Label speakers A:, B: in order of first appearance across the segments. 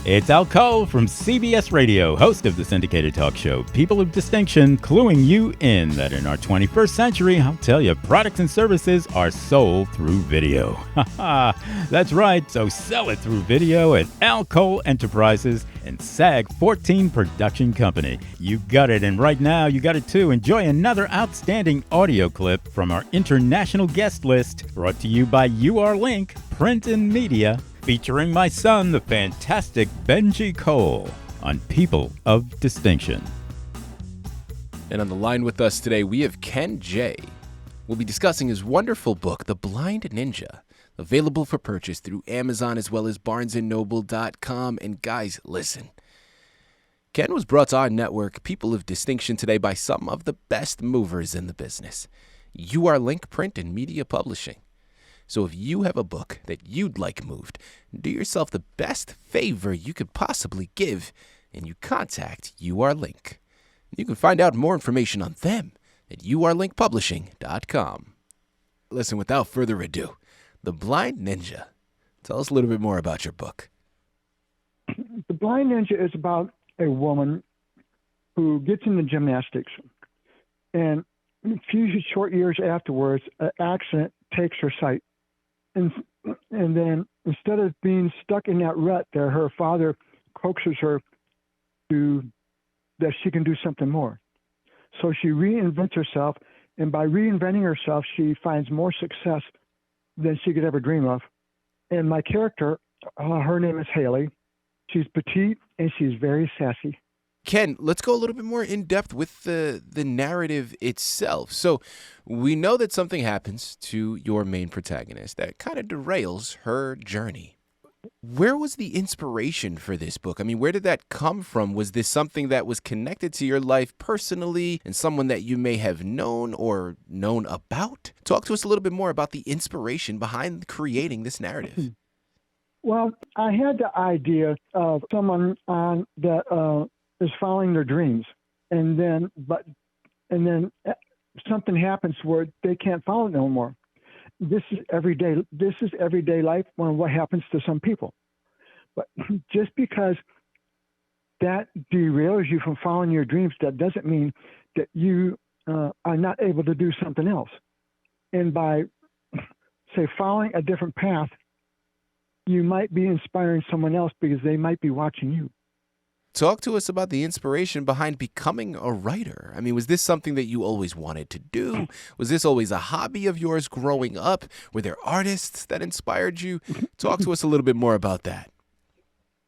A: It's Al Cole from CBS Radio, host of the syndicated talk show People of Distinction, cluing you in that in our 21st century, I'll tell you, products and services are sold through video. That's right, so sell it through video at Al Cole Enterprises and SAG 14 Production Company. You got it, and right now you got it too. Enjoy another outstanding audio clip from our international guest list, brought to you by UR Link Print and Media, featuring my son, the fantastic Benji Cole, on People of Distinction.
B: And on the line with us today, we have Ken J. We'll be discussing his wonderful book, The Blind Ninja, available for purchase through Amazon as well as barnesandnoble.com. And guys, listen. Ken was brought to our network, People of Distinction, today by some of the best movers in the business. UR Link Print and Media Publishing. So if you have a book that you'd like moved, do yourself the best favor you could possibly give, and you contact UR Link. You can find out more information on them at urlinkpublishing.com. Listen, without further ado, The Blind Ninja. Tell us a little bit more about your book.
C: The Blind Ninja is about a woman who gets into gymnastics, and a few short years afterwards, an accident takes her sight. And then instead of being stuck in that rut there, her father coaxes her to that she can do something more. So she reinvents herself, and by reinventing herself, she finds more success than she could ever dream of. And my character, her name is Haley. She's petite, and she's very sassy.
B: Ken, let's go a little bit more in depth with the narrative itself. So we know that something happens to your main protagonist that kind of derails her journey. Where was the inspiration for this book? I mean, where did that come from? Was this something that was connected to your life personally and someone that you may have known or known about? Talk to us a little bit more about the inspiration behind creating this narrative.
C: Well, I had the idea of someone that is following their dreams, and then something happens where they can't follow it no more. This is everyday life when what happens to some people. But just because that derails you from following your dreams, that doesn't mean that you are not able to do something else. And by, say, following a different path, you might be inspiring someone else because they might be watching you.
B: Talk to us about the inspiration behind becoming a writer. I mean, was this something that you always wanted to do? Was this always a hobby of yours growing up? Were there artists that inspired you? Talk to us a little bit more about that.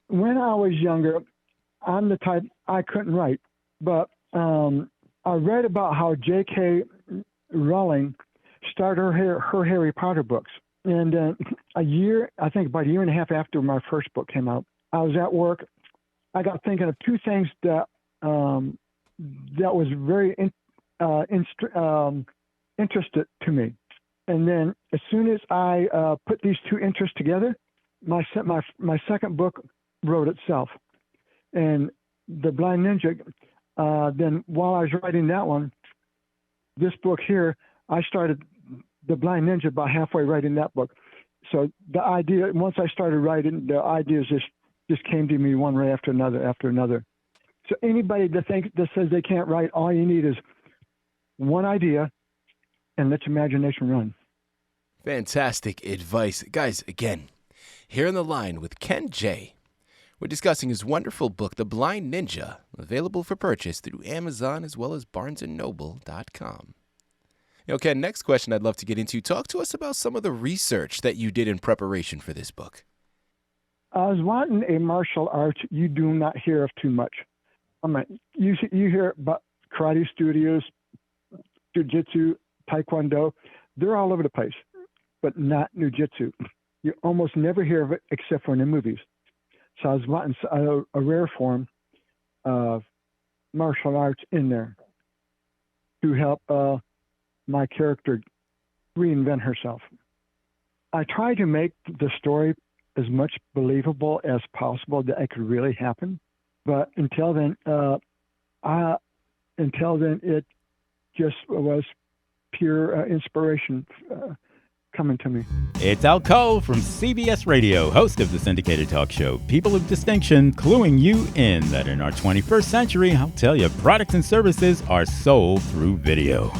C: When I was younger, I'm the type, I couldn't write, but I read about how J.K. Rowling started her Harry Potter books. And about a year and a half after my first book came out, I was at work. I got thinking of two things that was very interested to me. And then as soon as I put these two interests together, my second book wrote itself. And The Blind Ninja, then while I was writing that one, this book here, I started The Blind Ninja about halfway writing that book. So the idea, once I started writing, the ideas just came to me one right after another. So anybody that says they can't write, all you need is one idea and let your imagination run.
B: Fantastic advice. Guys, again, here on the line with Ken J. We're discussing his wonderful book, The Blind Ninja, available for purchase through Amazon as well as barnesandnoble.com. Ken, next question I'd love to get into. Talk to us about some of the research that you did in preparation for this book.
C: I was wanting a martial art you do not hear of too much. You hear about karate studios, jiu-jitsu, taekwondo. They're all over the place, but not jiu-jitsu. You almost never hear of it except for in the movies. So I was wanting a rare form of martial arts in there to help my character reinvent herself. I tried to make the story as much believable as possible that it could really happen. But until then, it just was pure inspiration coming to me.
A: It's Al Cole from CBS Radio, host of the syndicated talk show People of Distinction, cluing you in that in our 21st century, I'll tell you, products and services are sold through video.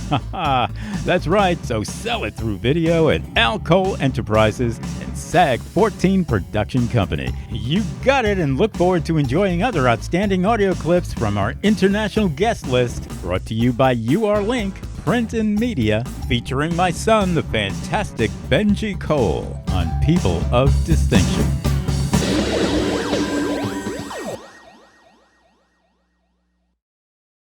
A: That's right, so sell it through video at Al Cole Enterprises and SAG 14 Production Company. You got it, and look forward to enjoying other outstanding audio clips from our international guest list, brought to you by UR-Link Print and Media, featuring my son, the fantastic Benji Cole, on People of Distinction.